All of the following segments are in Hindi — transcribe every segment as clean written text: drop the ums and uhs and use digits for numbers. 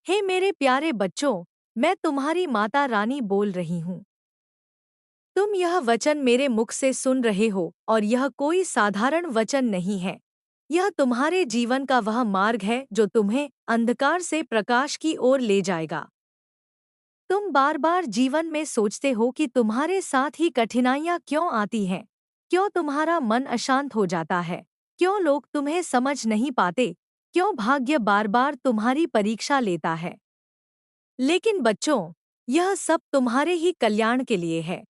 हे मेरे प्यारे बच्चों, मैं तुम्हारी माता रानी बोल रही हूँ। तुम यह वचन मेरे मुख से सुन रहे हो और यह कोई साधारण वचन नहीं है। यह तुम्हारे जीवन का वह मार्ग है जो तुम्हें अंधकार से प्रकाश की ओर ले जाएगा। तुम बार बार जीवन में सोचते हो कि तुम्हारे साथ ही कठिनाइयाँ क्यों आती हैं? क्यों तुम्हारा मन अशांत हो जाता है? क्यों लोग तुम्हें समझ नहीं पाते? क्यों भाग्य बार बार तुम्हारी परीक्षा लेता है? लेकिन बच्चों, यह सब तुम्हारे ही कल्याण के लिए है।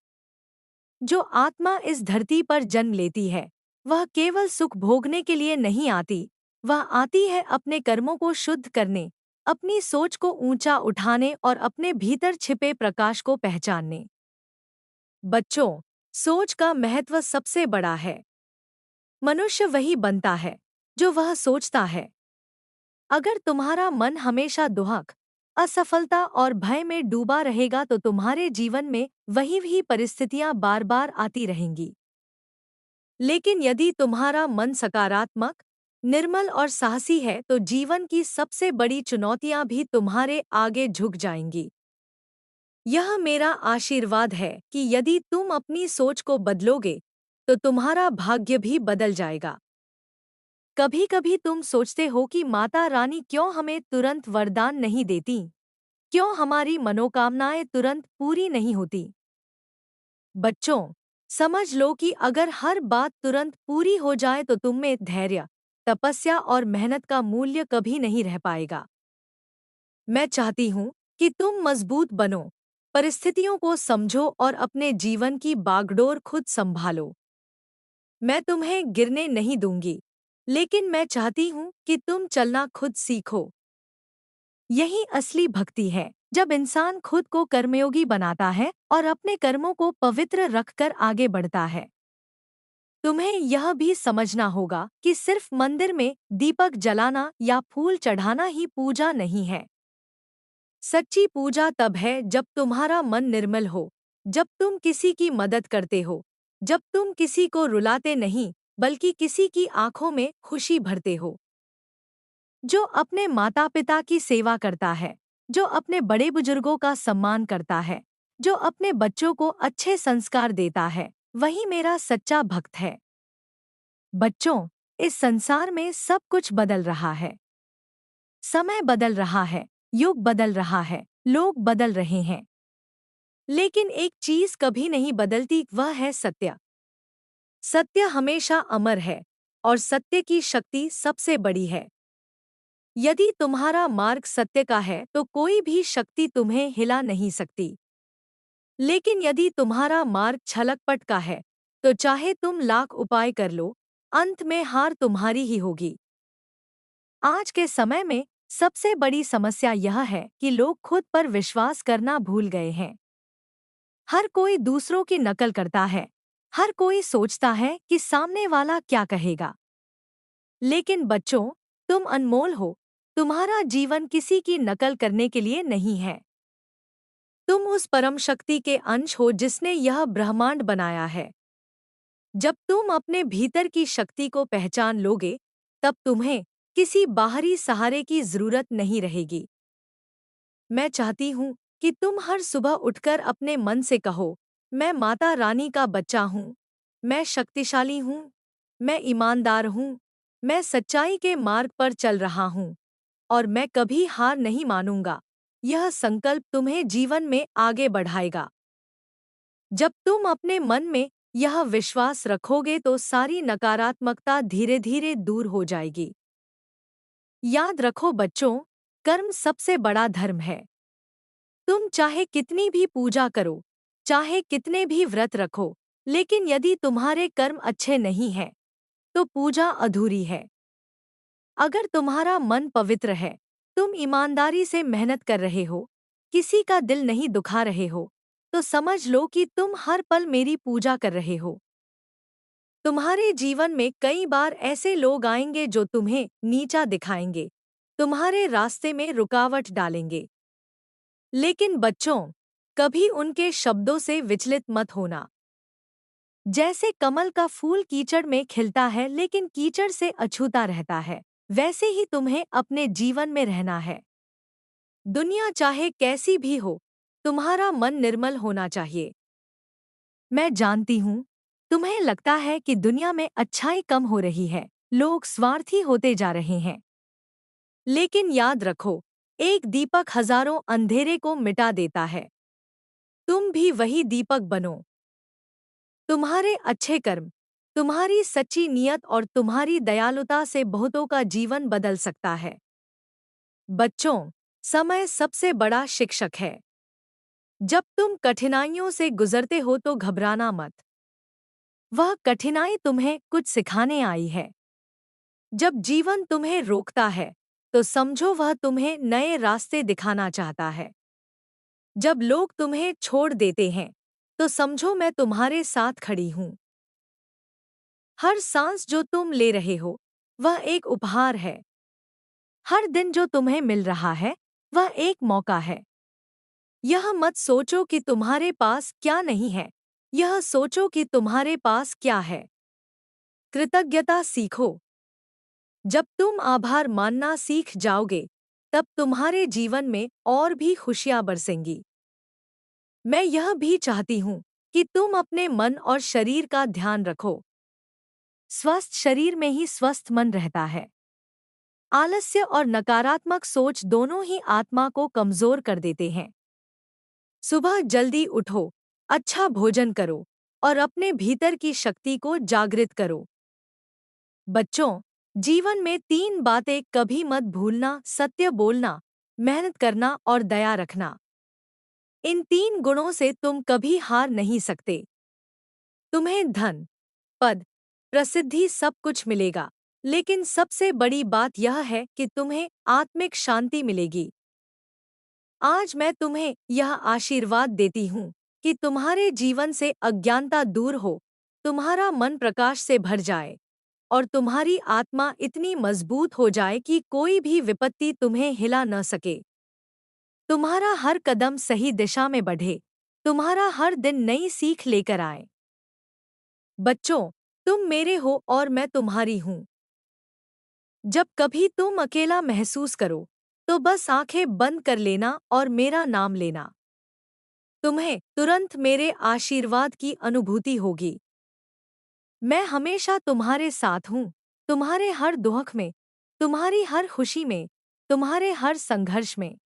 जो आत्मा इस धरती पर जन्म लेती है, वह केवल सुख भोगने के लिए नहीं आती। वह आती है अपने कर्मों को शुद्ध करने, अपनी सोच को ऊंचा उठाने और अपने भीतर छिपे प्रकाश को पहचानने। बच्चों, सोच का महत्व सबसे बड़ा है। मनुष्य वही बनता है जो वह सोचता है। अगर तुम्हारा मन हमेशा दुहक, असफलता और भय में डूबा रहेगा तो तुम्हारे जीवन में वही परिस्थितियां बार बार आती रहेंगी। लेकिन यदि तुम्हारा मन सकारात्मक, निर्मल और साहसी है तो जीवन की सबसे बड़ी चुनौतियां भी तुम्हारे आगे झुक जाएंगी। यह मेरा आशीर्वाद है कि यदि तुम अपनी सोच को बदलोगे तो तुम्हारा भाग्य भी बदल जाएगा। कभी कभी तुम सोचते हो कि माता रानी क्यों हमें तुरंत वरदान नहीं देती? क्यों हमारी मनोकामनाएं तुरंत पूरी नहीं होती? बच्चों, समझ लो कि अगर हर बात तुरंत पूरी हो जाए तो तुम में धैर्य, तपस्या और मेहनत का मूल्य कभी नहीं रह पाएगा। मैं चाहती हूँ कि तुम मजबूत बनो, परिस्थितियों को समझो और अपने जीवन की बागडोर खुद संभालो। मैं तुम्हें गिरने नहीं दूंगी, लेकिन मैं चाहती हूँ कि तुम चलना खुद सीखो। यही असली भक्ति है, जब इंसान खुद को कर्मयोगी बनाता है और अपने कर्मों को पवित्र रखकर आगे बढ़ता है। तुम्हें यह भी समझना होगा कि सिर्फ मंदिर में दीपक जलाना या फूल चढ़ाना ही पूजा नहीं है। सच्ची पूजा तब है जब तुम्हारा मन निर्मल हो, जब तुम किसी की मदद करते हो, जब तुम किसी को रुलाते नहीं बल्कि किसी की आंखों में खुशी भरते हो। जो अपने माता पिता की सेवा करता है, जो अपने बड़े बुजुर्गों का सम्मान करता है, जो अपने बच्चों को अच्छे संस्कार देता है, वही मेरा सच्चा भक्त है। बच्चों, इस संसार में सब कुछ बदल रहा है। समय बदल रहा है, युग बदल रहा है, लोग बदल रहे हैं। लेकिन एक चीज कभी नहीं बदलती, वह है सत्य। सत्य हमेशा अमर है और सत्य की शक्ति सबसे बड़ी है। यदि तुम्हारा मार्ग सत्य का है तो कोई भी शक्ति तुम्हें हिला नहीं सकती। लेकिन यदि तुम्हारा मार्ग छलकपट का है तो चाहे तुम लाख उपाय कर लो, अंत में हार तुम्हारी ही होगी। आज के समय में सबसे बड़ी समस्या यह है कि लोग खुद पर विश्वास करना भूल गए हैं। हर कोई दूसरों की नकल करता है, हर कोई सोचता है कि सामने वाला क्या कहेगा। लेकिन बच्चों, तुम अनमोल हो, तुम्हारा जीवन किसी की नकल करने के लिए नहीं है। तुम उस परम शक्ति के अंश हो जिसने यह ब्रह्मांड बनाया है। जब तुम अपने भीतर की शक्ति को पहचान लोगे, तब तुम्हें किसी बाहरी सहारे की जरूरत नहीं रहेगी। मैं चाहती हूँ कि तुम हर सुबह उठकर अपने मन से कहो, मैं माता रानी का बच्चा हूँ, मैं शक्तिशाली हूँ, मैं ईमानदार हूँ, मैं सच्चाई के मार्ग पर चल रहा हूँ और मैं कभी हार नहीं मानूंगा। यह संकल्प तुम्हें जीवन में आगे बढ़ाएगा। जब तुम अपने मन में यह विश्वास रखोगे तो सारी नकारात्मकता धीरे धीरे दूर हो जाएगी। याद रखो बच्चों, कर्म सबसे बड़ा धर्म है। तुम चाहे कितनी भी पूजा करो, चाहे कितने भी व्रत रखो, लेकिन यदि तुम्हारे कर्म अच्छे नहीं हैं, तो पूजा अधूरी है। अगर तुम्हारा मन पवित्र है, तुम ईमानदारी से मेहनत कर रहे हो, किसी का दिल नहीं दुखा रहे हो, तो समझ लो कि तुम हर पल मेरी पूजा कर रहे हो। तुम्हारे जीवन में कई बार ऐसे लोग आएंगे जो तुम्हें नीचा दिखाएंगे, तुम्हारे रास्ते में रुकावट डालेंगे। लेकिन बच्चों, कभी उनके शब्दों से विचलित मत होना। जैसे कमल का फूल कीचड़ में खिलता है लेकिन कीचड़ से अछूता रहता है, वैसे ही तुम्हें अपने जीवन में रहना है। दुनिया चाहे कैसी भी हो, तुम्हारा मन निर्मल होना चाहिए। मैं जानती हूँ, तुम्हें लगता है कि दुनिया में अच्छाई कम हो रही है, लोग स्वार्थी होते जा रहे हैं। लेकिन याद रखो, एक दीपक हजारों अंधेरे को मिटा देता है। तुम भी वही दीपक बनो। तुम्हारे अच्छे कर्म, तुम्हारी सच्ची नीयत और तुम्हारी दयालुता से बहुतों का जीवन बदल सकता है। बच्चों, समय सबसे बड़ा शिक्षक है। जब तुम कठिनाइयों से गुजरते हो तो घबराना मत। वह कठिनाई तुम्हें कुछ सिखाने आई है। जब जीवन तुम्हें रोकता है, तो समझो वह तुम्हें नए रास्ते दिखाना चाहता है। जब लोग तुम्हें छोड़ देते हैं, तो समझो मैं तुम्हारे साथ खड़ी हूँ। हर सांस जो तुम ले रहे हो, वह एक उपहार है। हर दिन जो तुम्हें मिल रहा है, वह एक मौका है। यह मत सोचो कि तुम्हारे पास क्या नहीं है, यह सोचो कि तुम्हारे पास क्या है। कृतज्ञता सीखो। जब तुम आभार मानना सीख जाओगे, तब तुम्हारे जीवन में और भी खुशियां बरसेंगी। मैं यह भी चाहती हूँ कि तुम अपने मन और शरीर का ध्यान रखो। स्वस्थ शरीर में ही स्वस्थ मन रहता है। आलस्य और नकारात्मक सोच दोनों ही आत्मा को कमजोर कर देते हैं। सुबह जल्दी उठो, अच्छा भोजन करो और अपने भीतर की शक्ति को जागृत करो। बच्चों, जीवन में 3 बातें कभी मत भूलना: सत्य बोलना, मेहनत करना और दया रखना। इन 3 गुणों से तुम कभी हार नहीं सकते। तुम्हें धन, पद, प्रसिद्धि सब कुछ मिलेगा, लेकिन सबसे बड़ी बात यह है कि तुम्हें आत्मिक शांति मिलेगी। आज मैं तुम्हें यह आशीर्वाद देती हूँ कि तुम्हारे जीवन से अज्ञानता दूर हो, तुम्हारा मन प्रकाश से भर जाए और तुम्हारी आत्मा इतनी मजबूत हो जाए कि कोई भी विपत्ति तुम्हें हिला न सके। तुम्हारा हर कदम सही दिशा में बढ़े, तुम्हारा हर दिन नई सीख लेकर आए। बच्चों, तुम मेरे हो और मैं तुम्हारी हूँ। जब कभी तुम अकेला महसूस करो, तो बस आंखें बंद कर लेना और मेरा नाम लेना। तुम्हें तुरंत मेरे आशीर्वाद की अनुभूति होगी। मैं हमेशा तुम्हारे साथ हूँ, तुम्हारे हर दुख में, तुम्हारी हर खुशी में, तुम्हारे हर संघर्ष में।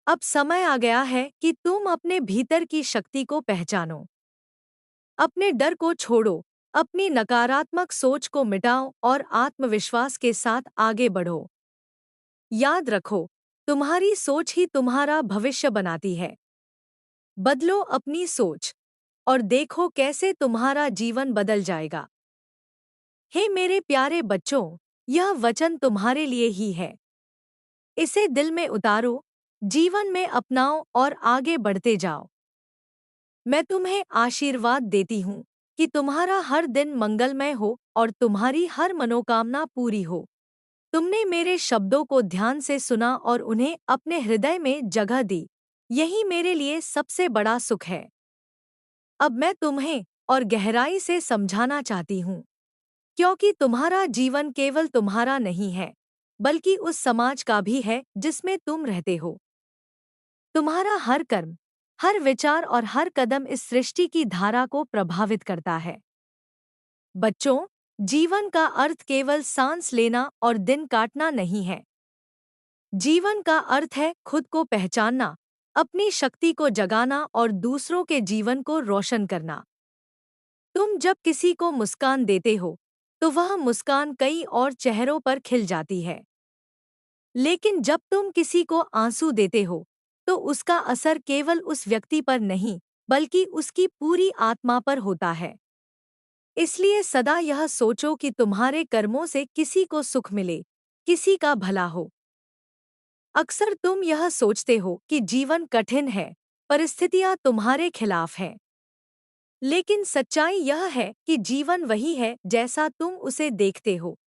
अब समय आ गया है कि तुम अपने भीतर की शक्ति को पहचानो। अपने डर को छोड़ो, अपनी नकारात्मक सोच को मिटाओ और आत्मविश्वास के साथ आगे बढ़ो। याद रखो, तुम्हारी सोच ही तुम्हारा भविष्य बनाती है। बदलो अपनी सोच और देखो कैसे तुम्हारा जीवन बदल जाएगा। हे मेरे प्यारे बच्चों, यह वचन तुम्हारे लिए ही है। इसे दिल में उतारो, जीवन में अपनाओ और आगे बढ़ते जाओ। मैं तुम्हें आशीर्वाद देती हूँ कि तुम्हारा हर दिन मंगलमय हो और तुम्हारी हर मनोकामना पूरी हो। तुमने मेरे शब्दों को ध्यान से सुना और उन्हें अपने हृदय में जगह दी। यही मेरे लिए सबसे बड़ा सुख है। अब मैं तुम्हें और गहराई से समझाना चाहती हूँ, क्योंकि तुम्हारा जीवन केवल तुम्हारा नहीं है, बल्कि उस समाज का भी है जिसमें तुम रहते हो। तुम्हारा हर कर्म, हर विचार और हर कदम इस सृष्टि की धारा को प्रभावित करता है। बच्चों, जीवन का अर्थ केवल सांस लेना और दिन काटना नहीं है। जीवन का अर्थ है खुद को पहचानना, अपनी शक्ति को जगाना और दूसरों के जीवन को रोशन करना। तुम जब किसी को मुस्कान देते हो, तो वह मुस्कान कई और चेहरों पर खिल जाती है। लेकिन जब तुम किसी को आंसू देते हो, तो उसका असर केवल उस व्यक्ति पर नहीं, बल्कि उसकी पूरी आत्मा पर होता है। इसलिए सदा यह सोचो कि तुम्हारे कर्मों से किसी को सुख मिले, किसी का भला हो। अक्सर तुम यह सोचते हो कि जीवन कठिन है, परिस्थितियां तुम्हारे खिलाफ हैं। लेकिन सच्चाई यह है कि जीवन वही है जैसा तुम उसे देखते हो।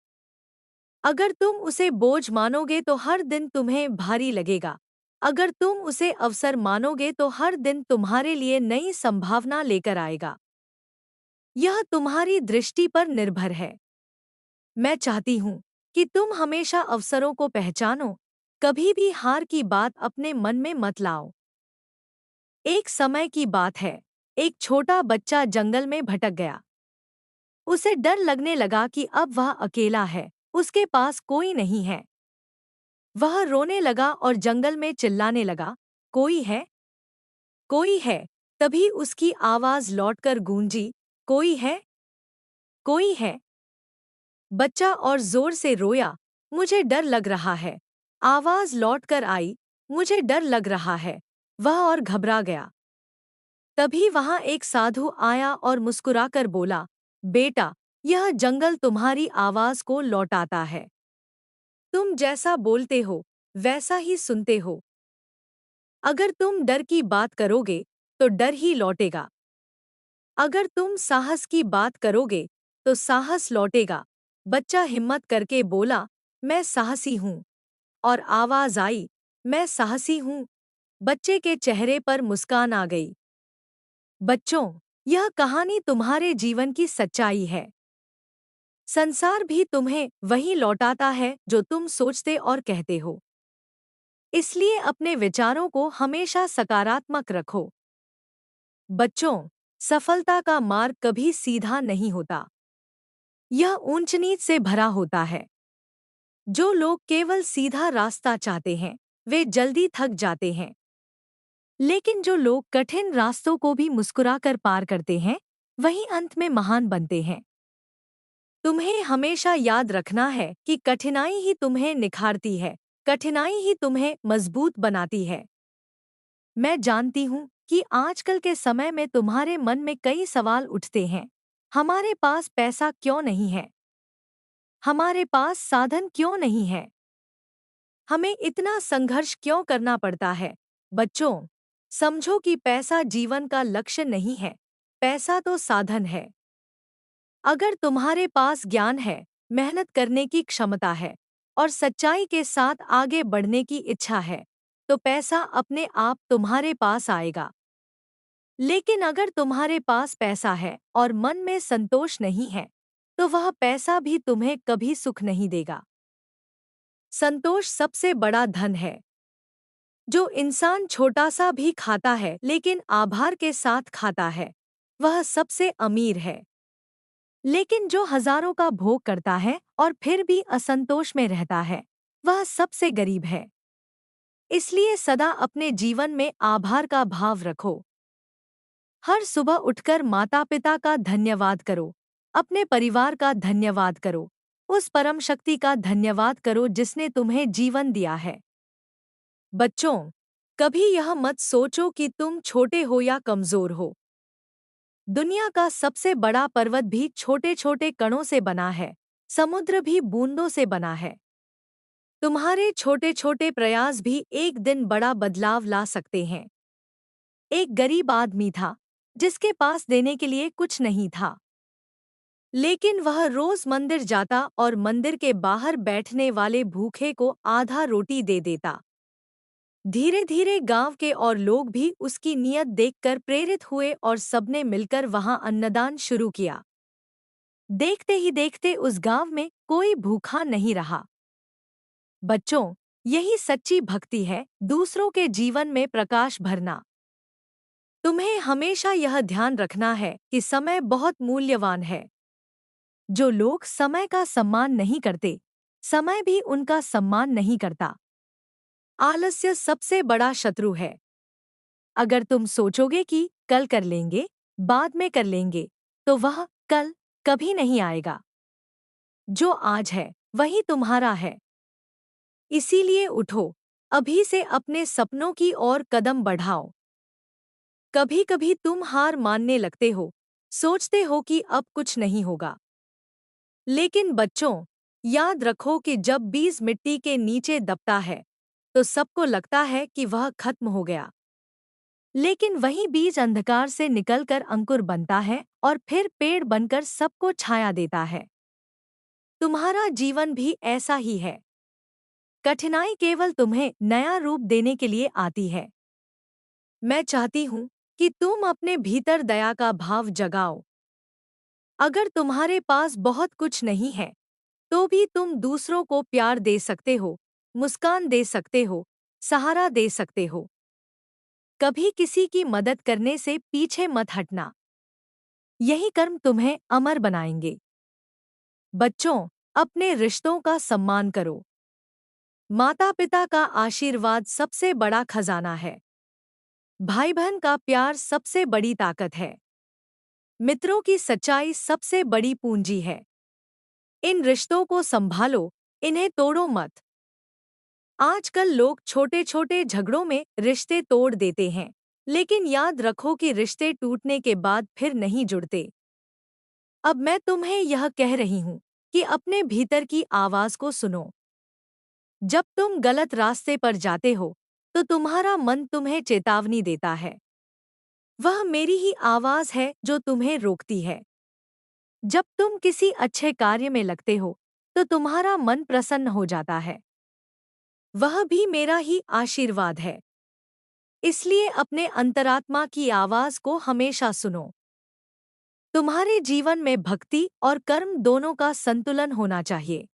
अगर तुम उसे बोझ मानोगे तो हर दिन तुम्हें भारी लगेगा। अगर तुम उसे अवसर मानोगे तो हर दिन तुम्हारे लिए नई संभावना लेकर आएगा। यह तुम्हारी दृष्टि पर निर्भर है। मैं चाहती हूँ कि तुम हमेशा अवसरों को पहचानो, कभी भी हार की बात अपने मन में मत लाओ। एक समय की बात है, एक छोटा बच्चा जंगल में भटक गया। उसे डर लगने लगा कि अब वह अकेला है, उसके पास कोई नहीं है। वह रोने लगा और जंगल में चिल्लाने लगा, कोई है? कोई है? तभी उसकी आवाज लौटकर गूंजी, कोई है? कोई है? बच्चा और जोर से रोया, मुझे डर लग रहा है। आवाज लौटकर आई, मुझे डर लग रहा है। वह और घबरा गया। तभी वहां एक साधु आया और मुस्कुराकर बोला, बेटा, यह जंगल तुम्हारी आवाज को लौटाता है। तुम जैसा बोलते हो, वैसा ही सुनते हो। अगर तुम डर की बात करोगे, तो डर ही लौटेगा। अगर तुम साहस की बात करोगे, तो साहस लौटेगा। बच्चा हिम्मत करके बोला, मैं साहसी हूँ। और आवाज आई, मैं साहसी हूँ। बच्चे के चेहरे पर मुस्कान आ गई। बच्चों, यह कहानी तुम्हारे जीवन की सच्चाई है। संसार भी तुम्हें वही लौटाता है जो तुम सोचते और कहते हो। इसलिए अपने विचारों को हमेशा सकारात्मक रखो। बच्चों, सफलता का मार्ग कभी सीधा नहीं होता। यह ऊंच नीच से भरा होता है। जो लोग केवल सीधा रास्ता चाहते हैं, वे जल्दी थक जाते हैं। लेकिन जो लोग कठिन रास्तों को भी मुस्कुराकर पार करते हैं, वही अंत में महान बनते हैं। तुम्हें हमेशा याद रखना है कि कठिनाई ही तुम्हें निखारती है, कठिनाई ही तुम्हें मजबूत बनाती है। मैं जानती हूँ कि आजकल के समय में तुम्हारे मन में कई सवाल उठते हैं। हमारे पास पैसा क्यों नहीं है? हमारे पास साधन क्यों नहीं है? हमें इतना संघर्ष क्यों करना पड़ता है? बच्चों, समझो कि पैसा जीवन का लक्ष्य नहीं है, पैसा तो साधन है। अगर तुम्हारे पास ज्ञान है, मेहनत करने की क्षमता है और सच्चाई के साथ आगे बढ़ने की इच्छा है, तो पैसा अपने आप तुम्हारे पास आएगा। लेकिन अगर तुम्हारे पास पैसा है और मन में संतोष नहीं है, तो वह पैसा भी तुम्हें कभी सुख नहीं देगा। संतोष सबसे बड़ा धन है। जो इंसान छोटा सा भी खाता है लेकिन आभार के साथ खाता है, वह सबसे अमीर है। लेकिन जो हजारों का भोग करता है और फिर भी असंतोष में रहता है, वह सबसे गरीब है। इसलिए सदा अपने जीवन में आभार का भाव रखो। हर सुबह उठकर माता पिता का धन्यवाद करो, अपने परिवार का धन्यवाद करो, उस परम शक्ति का धन्यवाद करो जिसने तुम्हें जीवन दिया है। बच्चों, कभी यह मत सोचो कि तुम छोटे हो या कमजोर हो। दुनिया का सबसे बड़ा पर्वत भी छोटे छोटे कणों से बना है, समुद्र भी बूंदों से बना है। तुम्हारे छोटे छोटे प्रयास भी एक दिन बड़ा बदलाव ला सकते हैं। एक गरीब आदमी था, जिसके पास देने के लिए कुछ नहीं था। लेकिन वह रोज मंदिर जाता और मंदिर के बाहर बैठने वाले भूखे को आधा रोटी दे देता। धीरे धीरे गांव के और लोग भी उसकी नीयत देखकर प्रेरित हुए और सबने मिलकर वहां अन्नदान शुरू किया। देखते ही देखते उस गांव में कोई भूखा नहीं रहा। बच्चों, यही सच्ची भक्ति है, दूसरों के जीवन में प्रकाश भरना। तुम्हें हमेशा यह ध्यान रखना है कि समय बहुत मूल्यवान है। जो लोग समय का सम्मान नहीं करते, समय भी उनका सम्मान नहीं करता। आलस्य सबसे बड़ा शत्रु है। अगर तुम सोचोगे कि कल कर लेंगे, बाद में कर लेंगे, तो वह कल कभी नहीं आएगा। जो आज है, वही तुम्हारा है। इसीलिए उठो, अभी से अपने सपनों की ओर कदम बढ़ाओ। कभी कभी तुम हार मानने लगते हो, सोचते हो कि अब कुछ नहीं होगा। लेकिन बच्चों, याद रखो कि जब बीज मिट्टी के नीचे दबता है, तो सबको लगता है कि वह खत्म हो गया। लेकिन वही बीज अंधकार से निकलकर अंकुर बनता है और फिर पेड़ बनकर सबको छाया देता है। तुम्हारा जीवन भी ऐसा ही है। कठिनाई केवल तुम्हें नया रूप देने के लिए आती है। मैं चाहती हूँ कि तुम अपने भीतर दया का भाव जगाओ। अगर तुम्हारे पास बहुत कुछ नहीं है, तो भी तुम दूसरों को प्यार दे सकते हो, मुस्कान दे सकते हो, सहारा दे सकते हो। कभी किसी की मदद करने से पीछे मत हटना। यही कर्म तुम्हें अमर बनाएंगे। बच्चों, अपने रिश्तों का सम्मान करो। माता पिता का आशीर्वाद सबसे बड़ा खजाना है। भाई बहन का प्यार सबसे बड़ी ताकत है। मित्रों की सच्चाई सबसे बड़ी पूंजी है। इन रिश्तों को संभालो, इन्हें तोड़ो मत। आजकल लोग छोटे छोटे झगड़ों में रिश्ते तोड़ देते हैं, लेकिन याद रखो कि रिश्ते टूटने के बाद फिर नहीं जुड़ते। अब मैं तुम्हें यह कह रही हूं कि अपने भीतर की आवाज को सुनो। जब तुम गलत रास्ते पर जाते हो, तो तुम्हारा मन तुम्हें चेतावनी देता है। वह मेरी ही आवाज है जो तुम्हें रोकती है। जब तुम किसी अच्छे कार्य में लगते हो, तो तुम्हारा मन प्रसन्न हो जाता है। वह भी मेरा ही आशीर्वाद है। इसलिए अपने अंतरात्मा की आवाज को हमेशा सुनो। तुम्हारे जीवन में भक्ति और कर्म दोनों का संतुलन होना चाहिए।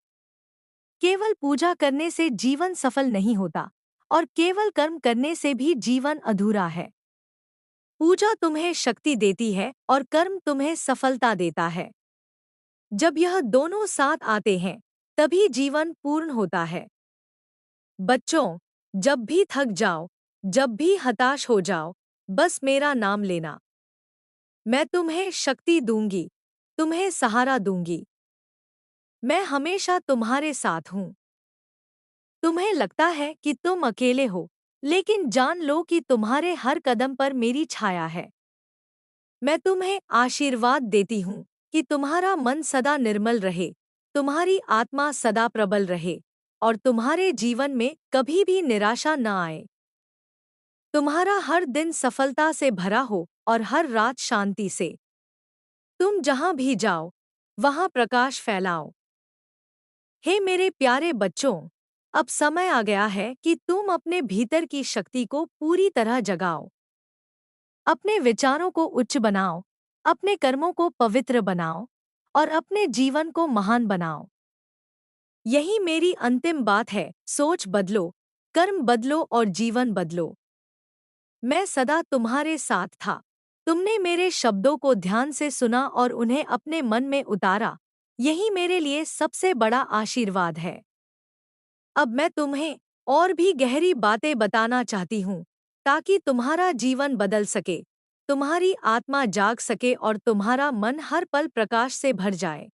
केवल पूजा करने से जीवन सफल नहीं होता, और केवल कर्म करने से भी जीवन अधूरा है। पूजा तुम्हें शक्ति देती है और कर्म तुम्हें सफलता देता है। जब यह दोनों साथ आते हैं, तभी जीवन पूर्ण होता है। बच्चों, जब भी थक जाओ, जब भी हताश हो जाओ, बस मेरा नाम लेना। मैं तुम्हें शक्ति दूंगी, तुम्हें सहारा दूंगी। मैं हमेशा तुम्हारे साथ हूँ। तुम्हें लगता है कि तुम अकेले हो, लेकिन जान लो कि तुम्हारे हर कदम पर मेरी छाया है। मैं तुम्हें आशीर्वाद देती हूँ कि तुम्हारा मन सदा निर्मल रहे, तुम्हारी आत्मा सदा प्रबल रहे, और तुम्हारे जीवन में कभी भी निराशा न आए। तुम्हारा हर दिन सफलता से भरा हो और हर रात शांति से। तुम जहाँ भी जाओ, वहाँ प्रकाश फैलाओ। हे मेरे प्यारे बच्चों, अब समय आ गया है कि तुम अपने भीतर की शक्ति को पूरी तरह जगाओ। अपने विचारों को उच्च बनाओ, अपने कर्मों को पवित्र बनाओ, और अपने जीवन को महान बनाओ। यही मेरी अंतिम बात है। सोच बदलो, कर्म बदलो और जीवन बदलो। मैं सदा तुम्हारे साथ था। तुमने मेरे शब्दों को ध्यान से सुना और उन्हें अपने मन में उतारा। यही मेरे लिए सबसे बड़ा आशीर्वाद है। अब मैं तुम्हें और भी गहरी बातें बताना चाहती हूँ, ताकि तुम्हारा जीवन बदल सके, तुम्हारी आत्मा जाग सके और तुम्हारा मन हर पल प्रकाश से भर जाए।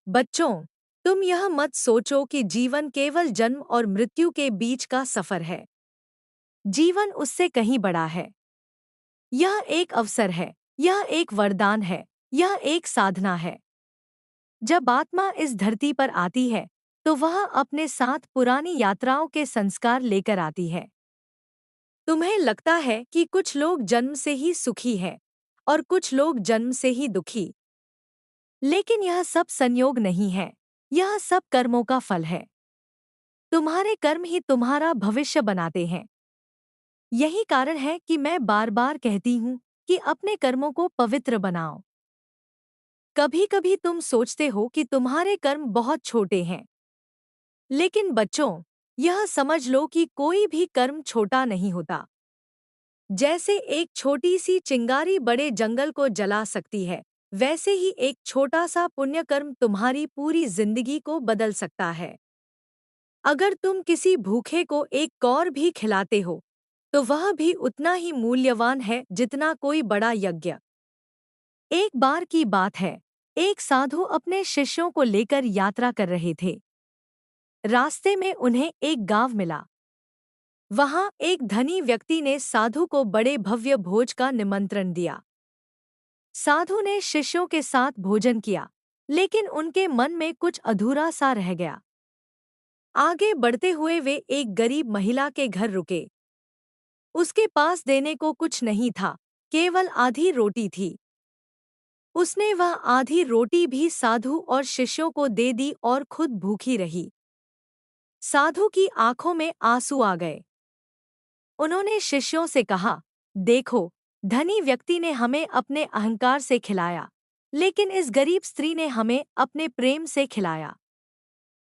बच्चों, तुम यह मत सोचो कि जीवन केवल जन्म और मृत्यु के बीच का सफर है। जीवन उससे कहीं बड़ा है। यह एक अवसर है, यह एक वरदान है, यह एक साधना है। जब आत्मा इस धरती पर आती है, तो वह अपने साथ पुरानी यात्राओं के संस्कार लेकर आती है। तुम्हें लगता है कि कुछ लोग जन्म से ही सुखी हैं और कुछ लोग जन्म से ही दुखी, लेकिन यह सब संयोग नहीं है। यह सब कर्मों का फल है। तुम्हारे कर्म ही तुम्हारा भविष्य बनाते हैं। यही कारण है कि मैं बार बार कहती हूँ कि अपने कर्मों को पवित्र बनाओ। कभी कभी तुम सोचते हो कि तुम्हारे कर्म बहुत छोटे हैं, लेकिन बच्चों, यह समझ लो कि कोई भी कर्म छोटा नहीं होता। जैसे एक छोटी सी चिंगारी बड़े जंगल को जला सकती है, वैसे ही एक छोटा सा पुण्य कर्म तुम्हारी पूरी जिंदगी को बदल सकता है। अगर तुम किसी भूखे को एक कौर भी खिलाते हो, तो वह भी उतना ही मूल्यवान है जितना कोई बड़ा यज्ञ। एक बार की बात है, एक साधु अपने शिष्यों को लेकर यात्रा कर रहे थे। रास्ते में उन्हें एक गांव मिला। वहां एक धनी व्यक्ति ने साधु को बड़े भव्य भोज का निमंत्रण दिया। साधु ने शिष्यों के साथ भोजन किया, लेकिन उनके मन में कुछ अधूरा सा रह गया। आगे बढ़ते हुए वे एक गरीब महिला के घर रुके। उसके पास देने को कुछ नहीं था, केवल आधी रोटी थी। उसने वह आधी रोटी भी साधु और शिष्यों को दे दी और खुद भूखी रही। साधु की आंखों में आंसू आ गए। उन्होंने शिष्यों से कहा, देखो, धनी व्यक्ति ने हमें अपने अहंकार से खिलाया, लेकिन इस गरीब स्त्री ने हमें अपने प्रेम से खिलाया।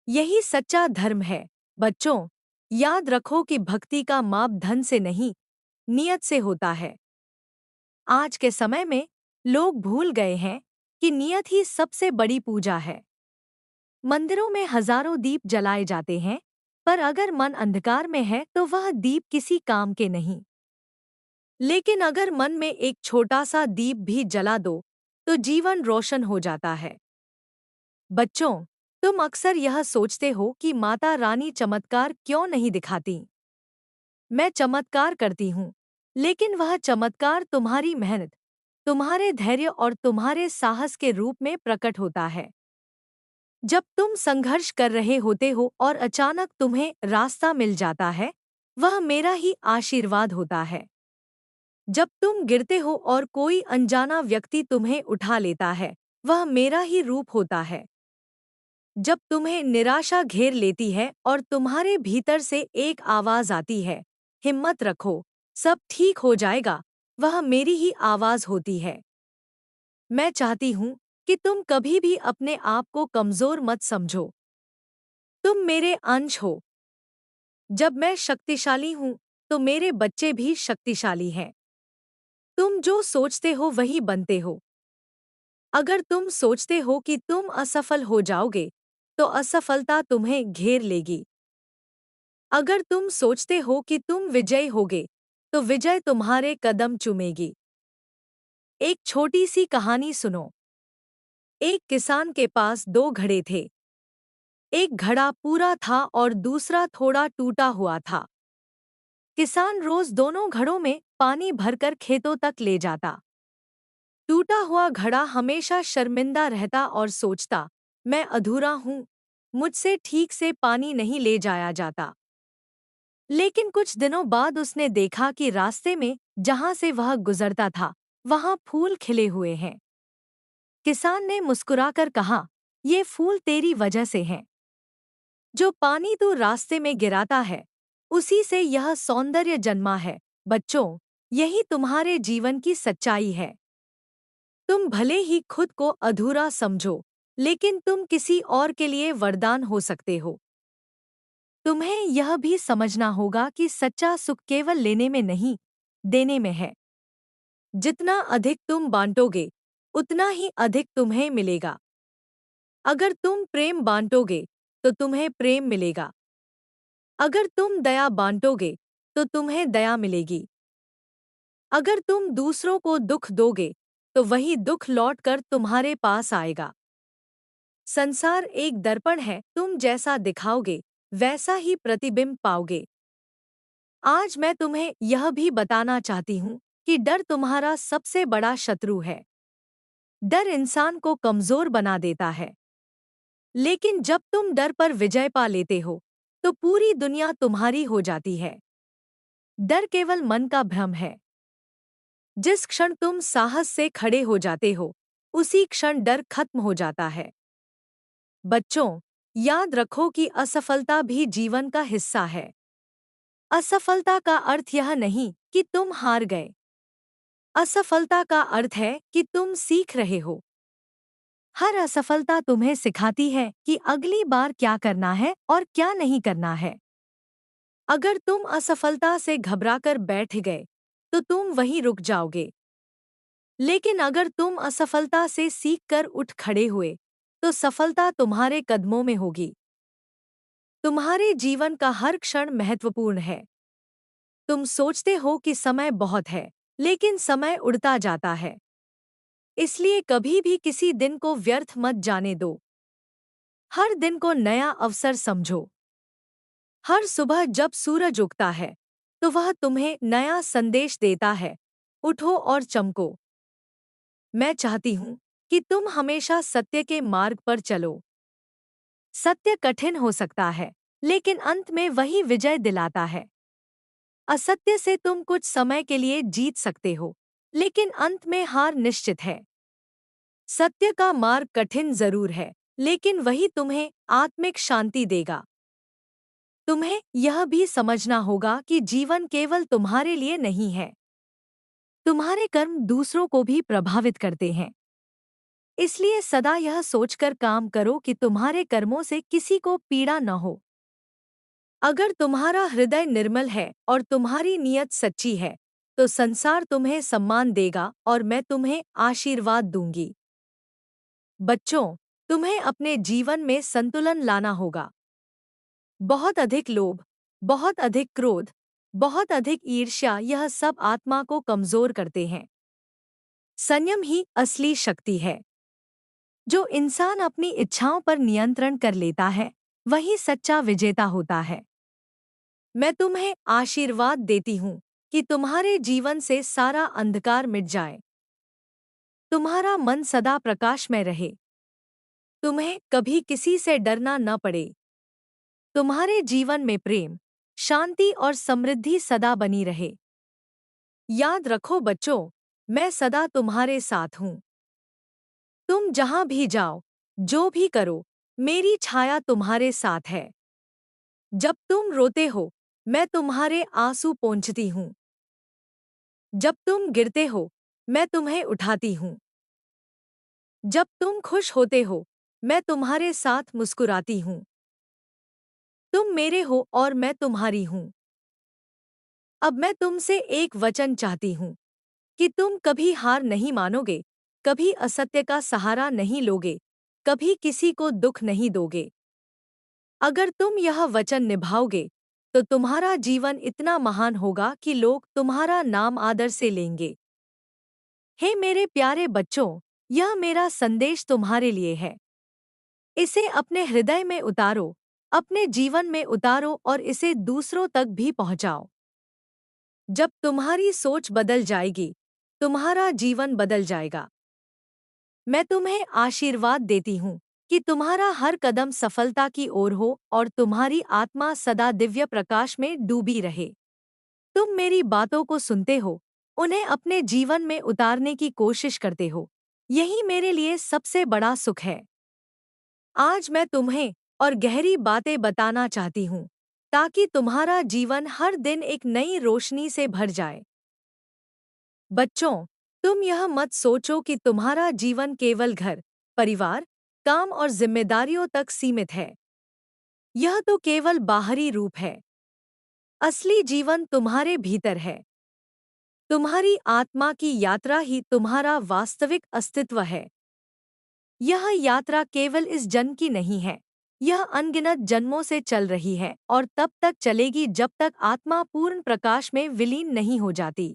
यही सच्चा धर्म है। बच्चों, याद रखो कि भक्ति का माप धन से नहीं, नियत से होता है। आज के समय में लोग भूल गए हैं कि नियत ही सबसे बड़ी पूजा है। मंदिरों में हजारों दीप जलाए जाते हैं, पर अगर मन अंधकार में है तो वह दीप किसी काम के नहीं। लेकिन अगर मन में एक छोटा सा दीप भी जला दो, तो जीवन रोशन हो जाता है। बच्चों, तुम अक्सर यह सोचते हो कि माता रानी चमत्कार क्यों नहीं दिखाती। मैं चमत्कार करती हूँ, लेकिन वह चमत्कार तुम्हारी मेहनत, तुम्हारे धैर्य और तुम्हारे साहस के रूप में प्रकट होता है। जब तुम संघर्ष कर रहे होते हो और अचानक तुम्हें रास्ता मिल जाता है, वह मेरा ही आशीर्वाद होता है। जब तुम गिरते हो और कोई अनजाना व्यक्ति तुम्हें उठा लेता है, वह मेरा ही रूप होता है। जब तुम्हें निराशा घेर लेती है और तुम्हारे भीतर से एक आवाज आती है, हिम्मत रखो, सब ठीक हो जाएगा, वह मेरी ही आवाज होती है। मैं चाहती हूँ कि तुम कभी भी अपने आप को कमजोर मत समझो। तुम मेरे अंश हो। जब मैं शक्तिशाली हूँ, तो मेरे बच्चे भी शक्तिशाली हैं। तुम जो सोचते हो वही बनते हो। अगर तुम सोचते हो कि तुम असफल हो जाओगे, तो असफलता तुम्हें घेर लेगी। अगर तुम सोचते हो कि तुम विजयी होगे, तो विजय तुम्हारे कदम चूमेगी। एक छोटी सी कहानी सुनो। एक किसान के पास दो घड़े थे। एक घड़ा पूरा था और दूसरा थोड़ा टूटा हुआ था। किसान रोज दोनों घड़ों में पानी भरकर खेतों तक ले जाता। टूटा हुआ घड़ा हमेशा शर्मिंदा रहता और सोचता, मैं अधूरा हूँ, मुझसे ठीक से पानी नहीं ले जाया जाता। लेकिन कुछ दिनों बाद उसने देखा कि रास्ते में जहां से वह गुजरता था, वहां फूल खिले हुए हैं। किसान ने मुस्कुराकर कहा, ये फूल तेरी वजह से हैं। जो पानी तू रास्ते में गिराता है, उसी से यह सौंदर्य जन्मा है। बच्चों, यही तुम्हारे जीवन की सच्चाई है। तुम भले ही खुद को अधूरा समझो, लेकिन तुम किसी और के लिए वरदान हो सकते हो। तुम्हें यह भी समझना होगा कि सच्चा सुख केवल लेने में नहीं, देने में है। जितना अधिक तुम बांटोगे, उतना ही अधिक तुम्हें मिलेगा। अगर तुम प्रेम बांटोगे, तो तुम्हें प्रेम मिलेगा। अगर तुम दया बांटोगे, तो तुम्हें दया मिलेगी। अगर तुम दूसरों को दुख दोगे, तो वही दुख लौटकर तुम्हारे पास आएगा। संसार एक दर्पण है, तुम जैसा दिखाओगे, वैसा ही प्रतिबिंब पाओगे। आज मैं तुम्हें यह भी बताना चाहती हूँ कि डर तुम्हारा सबसे बड़ा शत्रु है। डर इंसान को कमजोर बना देता है। लेकिन जब तुम डर पर विजय पा लेते हो, तो पूरी दुनिया तुम्हारी हो जाती है। डर केवल मन का भ्रम है। जिस क्षण तुम साहस से खड़े हो जाते हो, उसी क्षण डर खत्म हो जाता है। बच्चों, याद रखो कि असफलता भी जीवन का हिस्सा है। असफलता का अर्थ यह नहीं कि तुम हार गए। असफलता का अर्थ है कि तुम सीख रहे हो। हर असफलता तुम्हें सिखाती है कि अगली बार क्या करना है और क्या नहीं करना है। अगर तुम असफलता से घबराकर बैठ गए, तो तुम वहीं रुक जाओगे। लेकिन अगर तुम असफलता से सीखकर उठ खड़े हुए, तो सफलता तुम्हारे कदमों में होगी। तुम्हारे जीवन का हर क्षण महत्वपूर्ण है। तुम सोचते हो कि समय बहुत है, लेकिन समय उड़ता जाता है। इसलिए कभी भी किसी दिन को व्यर्थ मत जाने दो। हर दिन को नया अवसर समझो। हर सुबह जब सूरज उगता है, तो वह तुम्हें नया संदेश देता है, उठो और चमको। मैं चाहती हूँ कि तुम हमेशा सत्य के मार्ग पर चलो। सत्य कठिन हो सकता है, लेकिन अंत में वही विजय दिलाता है। असत्य से तुम कुछ समय के लिए जीत सकते हो, लेकिन अंत में हार निश्चित है। सत्य का मार्ग कठिन जरूर है, लेकिन वही तुम्हें आत्मिक शांति देगा। तुम्हें यह भी समझना होगा कि जीवन केवल तुम्हारे लिए नहीं है। तुम्हारे कर्म दूसरों को भी प्रभावित करते हैं। इसलिए सदा यह सोचकर काम करो कि तुम्हारे कर्मों से किसी को पीड़ा न हो। अगर तुम्हारा हृदय निर्मल है और तुम्हारी नीयत सच्ची है, तो संसार तुम्हें सम्मान देगा और मैं तुम्हें आशीर्वाद दूंगी। बच्चों, तुम्हें अपने जीवन में संतुलन लाना होगा। बहुत अधिक लोभ, बहुत अधिक क्रोध, बहुत अधिक ईर्ष्या, यह सब आत्मा को कमजोर करते हैं। संयम ही असली शक्ति है। जो इंसान अपनी इच्छाओं पर नियंत्रण कर लेता है, वही सच्चा विजेता होता है। मैं तुम्हें आशीर्वाद देती हूँ कि तुम्हारे जीवन से सारा अंधकार मिट जाए, तुम्हारा मन सदा प्रकाश में रहे, तुम्हें कभी किसी से डरना न पड़े, तुम्हारे जीवन में प्रेम, शांति और समृद्धि सदा बनी रहे। याद रखो बच्चों, मैं सदा तुम्हारे साथ हूँ। तुम जहाँ भी जाओ, जो भी करो, मेरी छाया तुम्हारे साथ है। जब तुम रोते हो, मैं तुम्हारे आंसू पोंछती हूँ। जब तुम गिरते हो, मैं तुम्हें उठाती हूँ। जब तुम खुश होते हो, मैं तुम्हारे साथ मुस्कुराती हूँ। तुम मेरे हो और मैं तुम्हारी हूँ। अब मैं तुमसे एक वचन चाहती हूँ कि तुम कभी हार नहीं मानोगे, कभी असत्य का सहारा नहीं लोगे, कभी किसी को दुख नहीं दोगे। अगर तुम यह वचन निभाओगे, तो तुम्हारा जीवन इतना महान होगा कि लोग तुम्हारा नाम आदर से लेंगे। हे मेरे प्यारे बच्चों, यह मेरा संदेश तुम्हारे लिए है। इसे अपने हृदय में उतारो, अपने जीवन में उतारो और इसे दूसरों तक भी पहुंचाओ। जब तुम्हारी सोच बदल जाएगी, तुम्हारा जीवन बदल जाएगा। मैं तुम्हें आशीर्वाद देती हूँ कि तुम्हारा हर कदम सफलता की ओर हो और तुम्हारी आत्मा सदा दिव्य प्रकाश में डूबी रहे। तुम मेरी बातों को सुनते हो, उन्हें अपने जीवन में उतारने की कोशिश करते हो। यही मेरे लिए सबसे बड़ा सुख है। आज मैं तुम्हें और गहरी बातें बताना चाहती हूँ, ताकि तुम्हारा जीवन हर दिन एक नई रोशनी से भर जाए। बच्चों, तुम यह मत सोचो कि तुम्हारा जीवन केवल घर, परिवार, काम और जिम्मेदारियों तक सीमित है। यह तो केवल बाहरी रूप है। असली जीवन तुम्हारे भीतर है। तुम्हारी आत्मा की यात्रा ही तुम्हारा वास्तविक अस्तित्व है। यह यात्रा केवल इस जन्म की नहीं है। यह अनगिनत जन्मों से चल रही है और तब तक चलेगी जब तक आत्मा पूर्ण प्रकाश में विलीन नहीं हो जाती।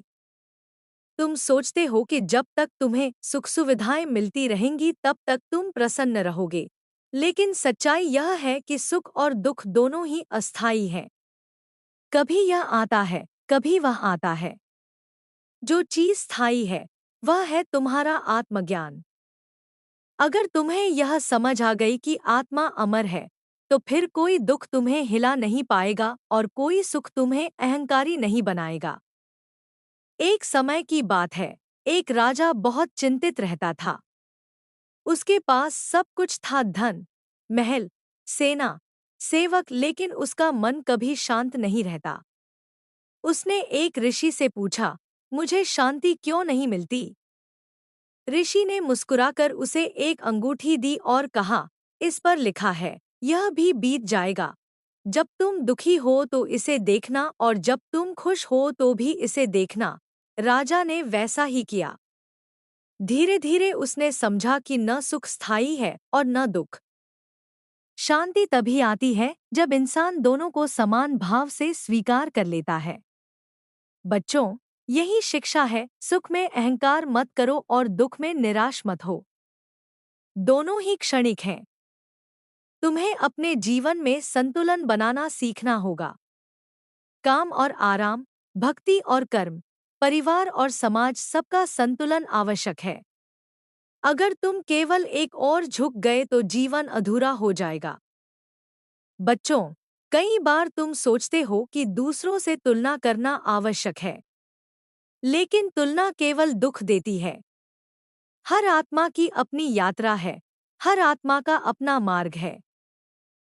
तुम सोचते हो कि जब तक तुम्हें सुख सुविधाएं मिलती रहेंगी तब तक तुम प्रसन्न रहोगे। लेकिन सच्चाई यह है कि सुख और दुख दोनों ही अस्थायी हैं। कभी यह आता है, कभी वह आता है। जो चीज स्थायी है, वह है तुम्हारा आत्मज्ञान। अगर तुम्हें यह समझ आ गई कि आत्मा अमर है, तो फिर कोई दुख तुम्हें हिला नहीं पाएगा और कोई सुख तुम्हें अहंकारी नहीं बनाएगा। एक समय की बात है, एक राजा बहुत चिंतित रहता था। उसके पास सब कुछ था, धन, महल, सेना, सेवक, लेकिन उसका मन कभी शांत नहीं रहता। उसने एक ऋषि से पूछा, मुझे शांति क्यों नहीं मिलती? ऋषि ने मुस्कुराकर उसे एक अंगूठी दी और कहा, इस पर लिखा है, यह भी बीत जाएगा। जब तुम दुखी हो तो इसे देखना और जब तुम खुश हो तो भी इसे देखना। राजा ने वैसा ही किया। धीरे धीरे उसने समझा कि न सुख स्थायी है और न दुख। शांति तभी आती है जब इंसान दोनों को समान भाव से स्वीकार कर लेता है। बच्चों, यही शिक्षा है, सुख में अहंकार मत करो और दुख में निराश मत हो। दोनों ही क्षणिक हैं। तुम्हें अपने जीवन में संतुलन बनाना सीखना होगा। काम और आराम, भक्ति और कर्म, परिवार और समाज, सबका संतुलन आवश्यक है। अगर तुम केवल एक ओर झुक गए तो जीवन अधूरा हो जाएगा। बच्चों, कई बार तुम सोचते हो कि दूसरों से तुलना करना आवश्यक है, लेकिन तुलना केवल दुख देती है। हर आत्मा की अपनी यात्रा है, हर आत्मा का अपना मार्ग है।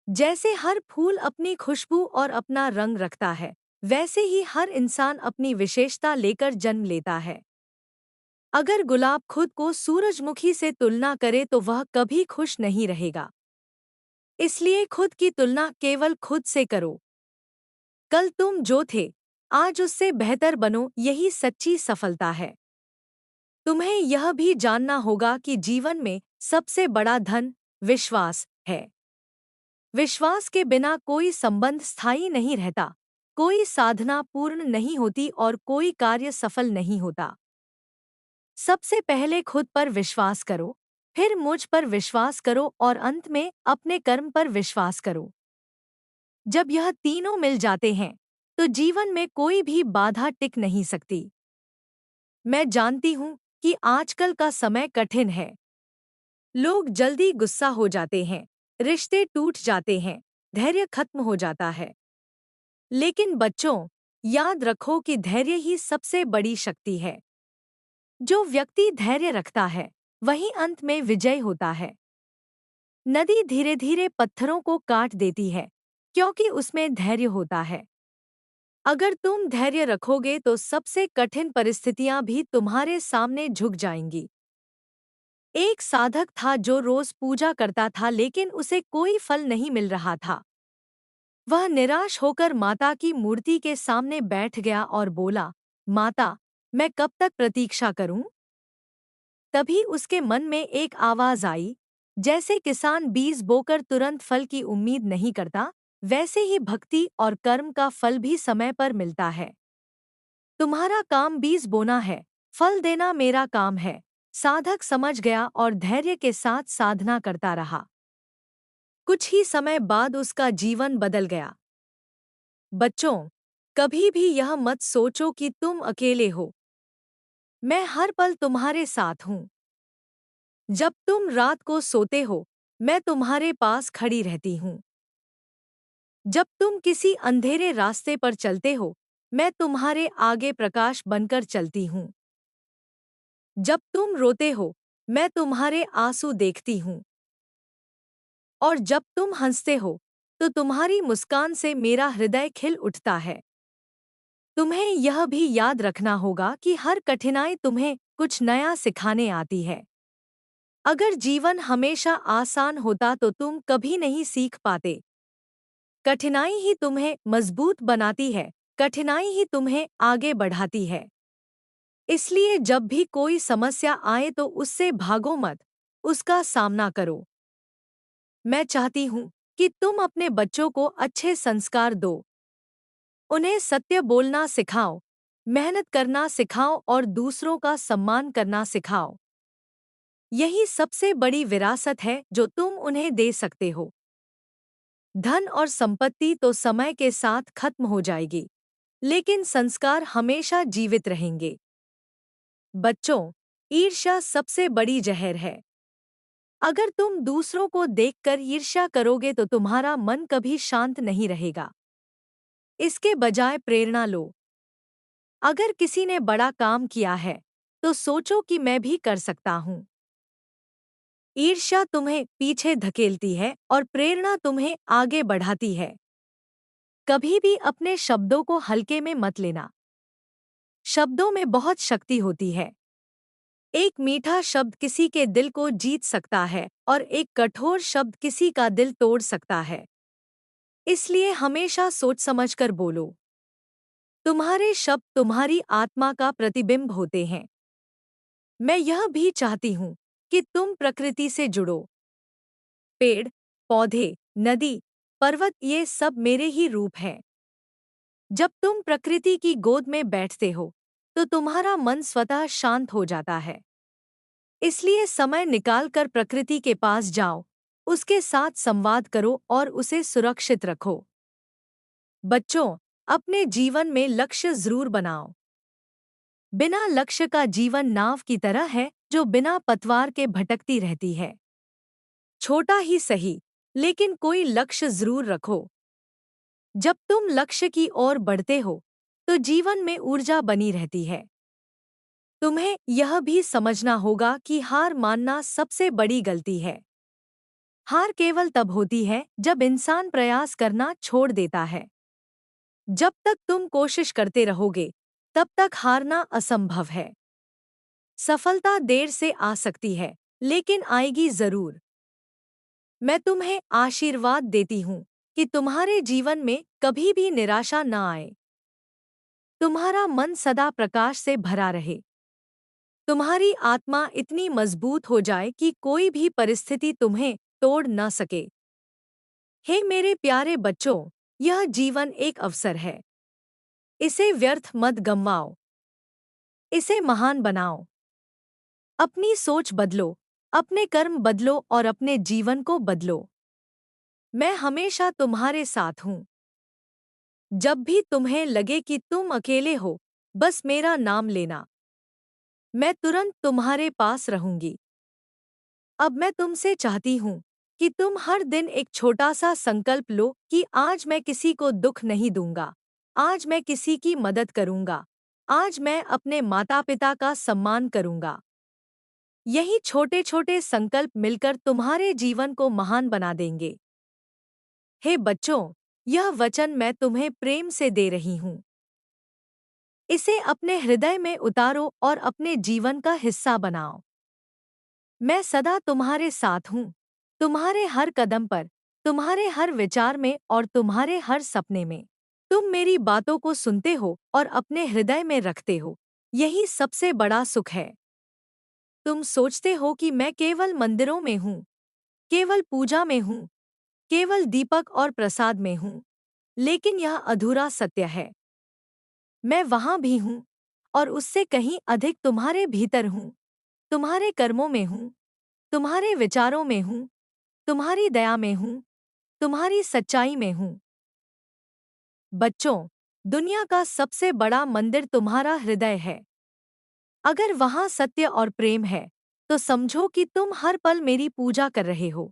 जैसे हर फूल अपनी खुशबू और अपना रंग रखता है, वैसे ही हर इंसान अपनी विशेषता लेकर जन्म लेता है। अगर गुलाब खुद को सूरजमुखी से तुलना करे तो वह कभी खुश नहीं रहेगा। इसलिए खुद की तुलना केवल खुद से करो। कल तुम जो थे, आज उससे बेहतर बनो, यही सच्ची सफलता है। तुम्हें यह भी जानना होगा कि जीवन में सबसे बड़ा धन विश्वास है। विश्वास के बिना कोई संबंध स्थायी नहीं रहता, कोई साधना पूर्ण नहीं होती और कोई कार्य सफल नहीं होता। सबसे पहले खुद पर विश्वास करो, फिर मुझ पर विश्वास करो और अंत में अपने कर्म पर विश्वास करो। जब यह तीनों मिल जाते हैं, तो जीवन में कोई भी बाधा टिक नहीं सकती। मैं जानती हूँ कि आजकल का समय कठिन है। लोग जल्दी गुस्सा हो जाते हैं, रिश्ते टूट जाते हैं, धैर्य खत्म हो जाता है। लेकिन बच्चों, याद रखो कि धैर्य ही सबसे बड़ी शक्ति है। जो व्यक्ति धैर्य रखता है, वही अंत में विजय होता है। नदी धीरे धीरे पत्थरों को काट देती है, क्योंकि उसमें धैर्य होता है। अगर तुम धैर्य रखोगे तो सबसे कठिन परिस्थितियां भी तुम्हारे सामने झुक जाएंगी। एक साधक था जो रोज पूजा करता था, लेकिन उसे कोई फल नहीं मिल रहा था। वह निराश होकर माता की मूर्ति के सामने बैठ गया और बोला, माता, मैं कब तक प्रतीक्षा करूं? तभी उसके मन में एक आवाज आई, जैसे किसान बीज बोकर तुरंत फल की उम्मीद नहीं करता, वैसे ही भक्ति और कर्म का फल भी समय पर मिलता है। तुम्हारा काम बीज बोना है, फल देना मेरा काम है। साधक समझ गया और धैर्य के साथ साधना करता रहा। कुछ ही समय बाद उसका जीवन बदल गया। बच्चों, कभी भी यह मत सोचो कि तुम अकेले हो। मैं हर पल तुम्हारे साथ हूँ। जब तुम रात को सोते हो, मैं तुम्हारे पास खड़ी रहती हूँ। जब तुम किसी अंधेरे रास्ते पर चलते हो, मैं तुम्हारे आगे प्रकाश बनकर चलती हूँ। जब तुम रोते हो, मैं तुम्हारे आंसू देखती हूँ। और जब तुम हंसते हो, तो तुम्हारी मुस्कान से मेरा हृदय खिल उठता है। तुम्हें यह भी याद रखना होगा कि हर कठिनाई तुम्हें कुछ नया सिखाने आती है। अगर जीवन हमेशा आसान होता तो तुम कभी नहीं सीख पाते। कठिनाई ही तुम्हें मजबूत बनाती है, कठिनाई ही तुम्हें आगे बढ़ाती है। इसलिए जब भी कोई समस्या आए तो उससे भागो मत, उसका सामना करो। मैं चाहती हूँ कि तुम अपने बच्चों को अच्छे संस्कार दो। उन्हें सत्य बोलना सिखाओ, मेहनत करना सिखाओ और दूसरों का सम्मान करना सिखाओ। यही सबसे बड़ी विरासत है जो तुम उन्हें दे सकते हो। धन और संपत्ति तो समय के साथ खत्म हो जाएगी, लेकिन संस्कार हमेशा जीवित रहेंगे। बच्चों, ईर्ष्या सबसे बड़ी जहर है। अगर तुम दूसरों को देखकर ईर्ष्या करोगे तो तुम्हारा मन कभी शांत नहीं रहेगा। इसके बजाय प्रेरणा लो। अगर किसी ने बड़ा काम किया है, तो सोचो कि मैं भी कर सकता हूँ। ईर्ष्या तुम्हें पीछे धकेलती है और प्रेरणा तुम्हें आगे बढ़ाती है। कभी भी अपने शब्दों को हल्के में मत लेना। शब्दों में बहुत शक्ति होती है। एक मीठा शब्द किसी के दिल को जीत सकता है और एक कठोर शब्द किसी का दिल तोड़ सकता है। इसलिए हमेशा सोच समझकर बोलो। तुम्हारे शब्द तुम्हारी आत्मा का प्रतिबिंब होते हैं। मैं यह भी चाहती हूँ कि तुम प्रकृति से जुड़ो। पेड़, पौधे, नदी, पर्वत, ये सब मेरे ही रूप हैं। जब तुम प्रकृति की गोद में बैठते हो, तो तुम्हारा मन स्वतः शांत हो जाता है। इसलिए समय निकालकर प्रकृति के पास जाओ, उसके साथ संवाद करो और उसे सुरक्षित रखो। बच्चों, अपने जीवन में लक्ष्य जरूर बनाओ। बिना लक्ष्य का जीवन नाव की तरह है जो बिना पतवार के भटकती रहती है। छोटा ही सही, लेकिन कोई लक्ष्य जरूर रखो। जब तुम लक्ष्य की ओर बढ़ते हो, तो जीवन में ऊर्जा बनी रहती है। तुम्हें यह भी समझना होगा कि हार मानना सबसे बड़ी गलती है। हार केवल तब होती है जब इंसान प्रयास करना छोड़ देता है। जब तक तुम कोशिश करते रहोगे, तब तक हारना असंभव है। सफलता देर से आ सकती है, लेकिन आएगी जरूर। मैं तुम्हें आशीर्वाद देती हूँ कि तुम्हारे जीवन में कभी भी निराशा न आए। तुम्हारा मन सदा प्रकाश से भरा रहे। तुम्हारी आत्मा इतनी मजबूत हो जाए कि कोई भी परिस्थिति तुम्हें तोड़ न सके। हे मेरे प्यारे बच्चों, यह जीवन एक अवसर है। इसे व्यर्थ मत गंवाओ। इसे महान बनाओ। अपनी सोच बदलो, अपने कर्म बदलो और अपने जीवन को बदलो। मैं हमेशा तुम्हारे साथ हूँ। जब भी तुम्हें लगे कि तुम अकेले हो, बस मेरा नाम लेना। मैं तुरंत तुम्हारे पास रहूंगी। अब मैं तुमसे चाहती हूँ कि तुम हर दिन एक छोटा सा संकल्प लो कि आज मैं किसी को दुख नहीं दूंगा। आज मैं किसी की मदद करूंगा। आज मैं अपने माता पिता का सम्मान करूंगा। यही छोटे छोटे संकल्प मिलकर तुम्हारे जीवन को महान बना देंगे। हे बच्चों, यह वचन मैं तुम्हें प्रेम से दे रही हूँ। इसे अपने हृदय में उतारो और अपने जीवन का हिस्सा बनाओ। मैं सदा तुम्हारे साथ हूँ, तुम्हारे हर कदम पर, तुम्हारे हर विचार में और तुम्हारे हर सपने में। तुम मेरी बातों को सुनते हो और अपने हृदय में रखते हो। यही सबसे बड़ा सुख है। तुम सोचते हो कि मैं केवल मंदिरों में हूँ, केवल पूजा में हूँ, केवल दीपक और प्रसाद में हूँ। लेकिन यह अधूरा सत्य है। मैं वहाँ भी हूँ और उससे कहीं अधिक तुम्हारे भीतर हूँ, तुम्हारे कर्मों में हूँ, तुम्हारे विचारों में हूँ, तुम्हारी दया में हूँ, तुम्हारी सच्चाई में हूँ। बच्चों, दुनिया का सबसे बड़ा मंदिर तुम्हारा हृदय है। अगर वहाँ सत्य और प्रेम है, तो समझो कि तुम हर पल मेरी पूजा कर रहे हो।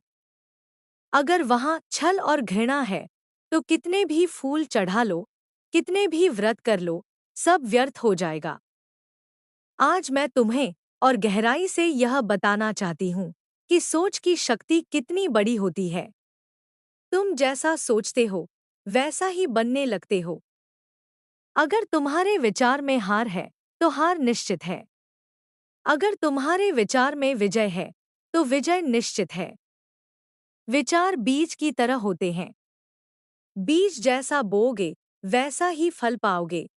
अगर वहाँ छल और घृणा है, तो कितने भी फूल चढ़ा लो, कितने भी व्रत कर लो, सब व्यर्थ हो जाएगा। आज मैं तुम्हें और गहराई से यह बताना चाहती हूँ कि सोच की शक्ति कितनी बड़ी होती है। तुम जैसा सोचते हो, वैसा ही बनने लगते हो। अगर तुम्हारे विचार में हार है, तो हार निश्चित है। अगर तुम्हारे विचार में विजय है, तो विजय निश्चित है। विचार बीज की तरह होते हैं। बीज जैसा बोओगे, वैसा ही फल पाओगे।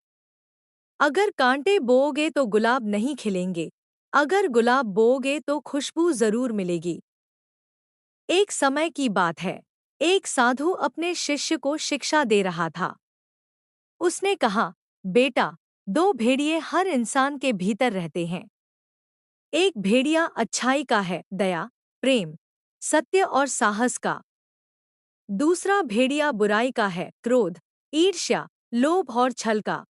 अगर कांटे बोओगे तो गुलाब नहीं खिलेंगे। अगर गुलाब बोओगे तो खुशबू जरूर मिलेगी। एक समय की बात है, एक साधु अपने शिष्य को शिक्षा दे रहा था। उसने कहा, बेटा, दो भेड़िए हर इंसान के भीतर रहते हैं। एक भेड़िया अच्छाई का है, दया, प्रेम, सत्य और साहस का। दूसरा भेड़िया बुराई का है, क्रोध, ईर्ष्या, लोभ और छल का।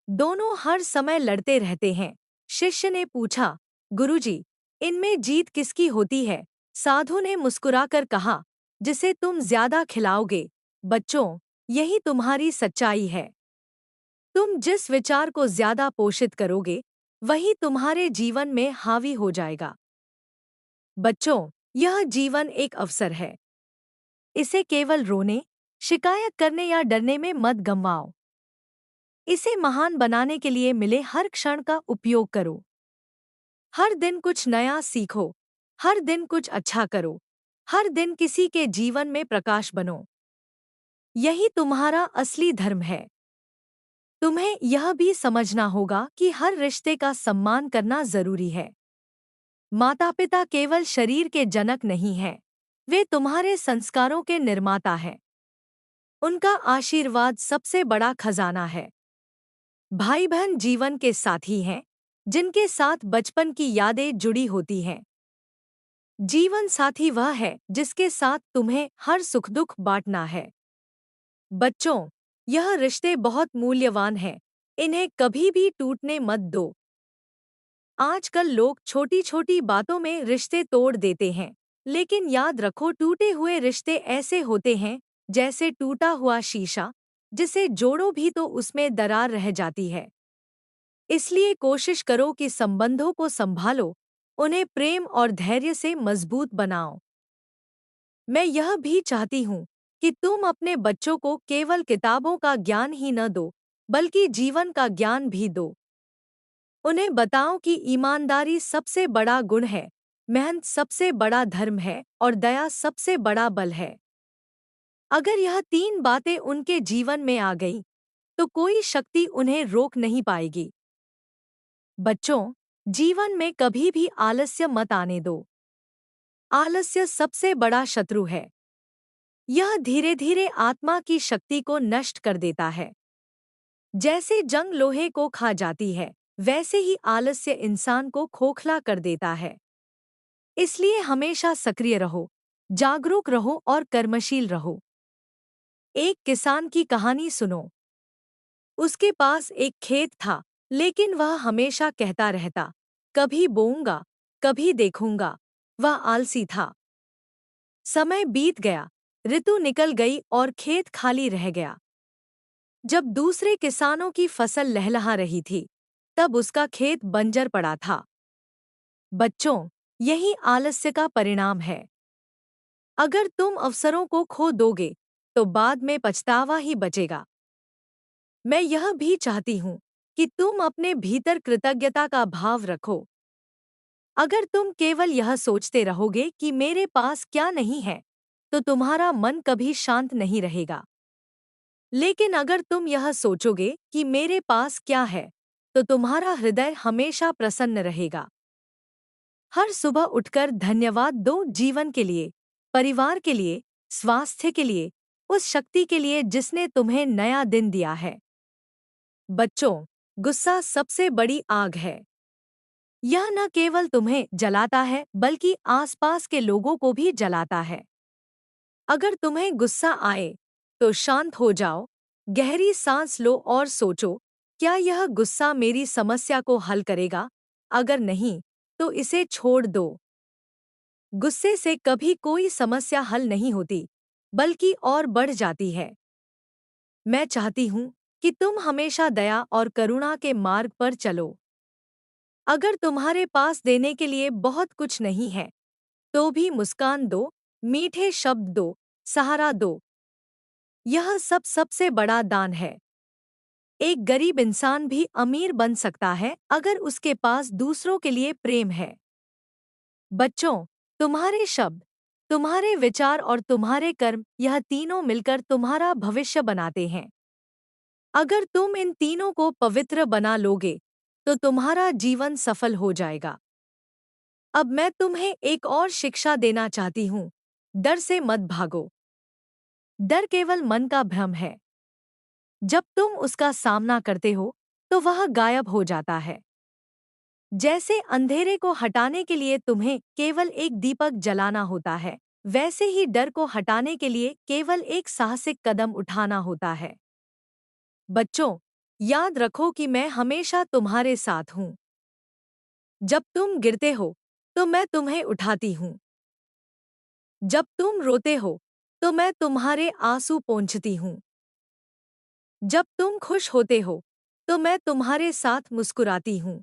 दोनों हर समय लड़ते रहते हैं। शिष्य ने पूछा, गुरुजी, इनमें जीत किसकी होती है? साधु ने मुस्कुराकर कहा, जिसे तुम ज्यादा खिलाओगे। बच्चों, यही तुम्हारी सच्चाई है। तुम जिस विचार को ज्यादा पोषित करोगे, वही तुम्हारे जीवन में हावी हो जाएगा। बच्चों, यह जीवन एक अवसर है। इसे केवल रोने, शिकायत करने या डरने में मत गंवाओ। इसे महान बनाने के लिए मिले हर क्षण का उपयोग करो। हर दिन कुछ नया सीखो, हर दिन कुछ अच्छा करो, हर दिन किसी के जीवन में प्रकाश बनो। यही तुम्हारा असली धर्म है। तुम्हें यह भी समझना होगा कि हर रिश्ते का सम्मान करना जरूरी है। माता पिता केवल शरीर के जनक नहीं हैं, वे तुम्हारे संस्कारों के निर्माता हैं। उनका आशीर्वाद सबसे बड़ा खजाना है। भाई बहन जीवन के साथी हैं, जिनके साथ बचपन की यादें जुड़ी होती हैं। जीवन साथी वह है जिसके साथ तुम्हें हर सुख दुख बांटना है। बच्चों, यह रिश्ते बहुत मूल्यवान हैं, इन्हें कभी भी टूटने मत दो। आजकल लोग छोटी छोटी बातों में रिश्ते तोड़ देते हैं, लेकिन याद रखो, टूटे हुए रिश्ते ऐसे होते हैं जैसे टूटा हुआ शीशा, जिसे जोड़ो भी तो उसमें दरार रह जाती है। इसलिए कोशिश करो कि संबंधों को संभालो, उन्हें प्रेम और धैर्य से मजबूत बनाओ। मैं यह भी चाहती हूँ कि तुम अपने बच्चों को केवल किताबों का ज्ञान ही न दो, बल्कि जीवन का ज्ञान भी दो। उन्हें बताओ कि ईमानदारी सबसे बड़ा गुण है, मेहनत सबसे बड़ा धर्म है और दया सबसे बड़ा बल है। अगर यह 3 बातें उनके जीवन में आ गई, तो कोई शक्ति उन्हें रोक नहीं पाएगी। बच्चों, जीवन में कभी भी आलस्य मत आने दो। आलस्य सबसे बड़ा शत्रु है। यह धीरे धीरे आत्मा की शक्ति को नष्ट कर देता है। जैसे जंग लोहे को खा जाती है, वैसे ही आलस्य इंसान को खोखला कर देता है। इसलिए हमेशा सक्रिय रहो, जागरूक रहो और कर्मशील रहो। एक किसान की कहानी सुनो। उसके पास एक खेत था, लेकिन वह हमेशा कहता रहता, कभी बोऊंगा, कभी देखूंगा। वह आलसी था। समय बीत गया, ऋतु निकल गई और खेत खाली रह गया। जब दूसरे किसानों की फसल लहलहा रही थी, तब उसका खेत बंजर पड़ा था। बच्चों, यही आलस्य का परिणाम है। अगर तुम अवसरों को खो दोगे, तो बाद में पछतावा ही बचेगा। मैं यह भी चाहती हूँ कि तुम अपने भीतर कृतज्ञता का भाव रखो। अगर तुम केवल यह सोचते रहोगे कि मेरे पास क्या नहीं है, तो तुम्हारा मन कभी शांत नहीं रहेगा। लेकिन अगर तुम यह सोचोगे कि मेरे पास क्या है, तो तुम्हारा हृदय हमेशा प्रसन्न रहेगा। हर सुबह उठकर धन्यवाद दो, जीवन के लिए, परिवार के लिए, स्वास्थ्य के लिए, उस शक्ति के लिए जिसने तुम्हें नया दिन दिया है। बच्चों, गुस्सा सबसे बड़ी आग है। यह न केवल तुम्हें जलाता है, बल्कि आसपास के लोगों को भी जलाता है। अगर तुम्हें गुस्सा आए, तो शांत हो जाओ, गहरी सांस लो और सोचो, क्या यह गुस्सा मेरी समस्या को हल करेगा? अगर नहीं, तो इसे छोड़ दो। गुस्से से कभी कोई समस्या हल नहीं होती, बल्कि और बढ़ जाती है। मैं चाहती हूँ कि तुम हमेशा दया और करुणा के मार्ग पर चलो। अगर तुम्हारे पास देने के लिए बहुत कुछ नहीं है, तो भी मुस्कान दो, मीठे शब्द दो, सहारा दो। यह सब सबसे बड़ा दान है। एक गरीब इंसान भी अमीर बन सकता है अगर उसके पास दूसरों के लिए प्रेम है। बच्चों, तुम्हारे शब्द, तुम्हारे विचार और तुम्हारे कर्म, यह तीनों मिलकर तुम्हारा भविष्य बनाते हैं। अगर तुम इन तीनों को पवित्र बना लोगे, तो तुम्हारा जीवन सफल हो जाएगा। अब मैं तुम्हें एक और शिक्षा देना चाहती हूँ। डर से मत भागो। डर केवल मन का भ्रम है। जब तुम उसका सामना करते हो, तो वह गायब हो जाता है। जैसे अंधेरे को हटाने के लिए तुम्हें केवल एक दीपक जलाना होता है, वैसे ही डर को हटाने के लिए केवल एक साहसिक कदम उठाना होता है। बच्चों, याद रखो कि मैं हमेशा तुम्हारे साथ हूँ। जब तुम गिरते हो, तो मैं तुम्हें उठाती हूँ। जब तुम रोते हो, तो मैं तुम्हारे आंसू पोंछती हूँ। जब तुम खुश होते हो, तो मैं तुम्हारे साथ मुस्कुराती हूँ।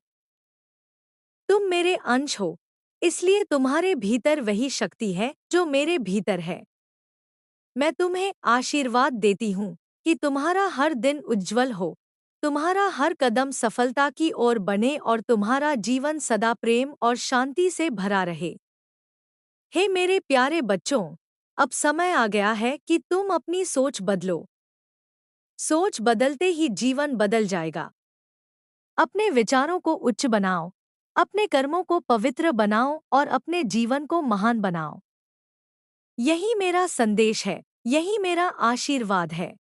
तुम मेरे अंश हो, इसलिए तुम्हारे भीतर वही शक्ति है जो मेरे भीतर है। मैं तुम्हें आशीर्वाद देती हूँ कि तुम्हारा हर दिन उज्जवल हो, तुम्हारा हर कदम सफलता की ओर बने और तुम्हारा जीवन सदा प्रेम और शांति से भरा रहे। हे मेरे प्यारे बच्चों, अब समय आ गया है कि तुम अपनी सोच बदलो। सोच बदलते ही जीवन बदल जाएगा। अपने विचारों को उच्च बनाओ, अपने कर्मों को पवित्र बनाओ और अपने जीवन को महान बनाओ। यही मेरा संदेश है, यही मेरा आशीर्वाद है।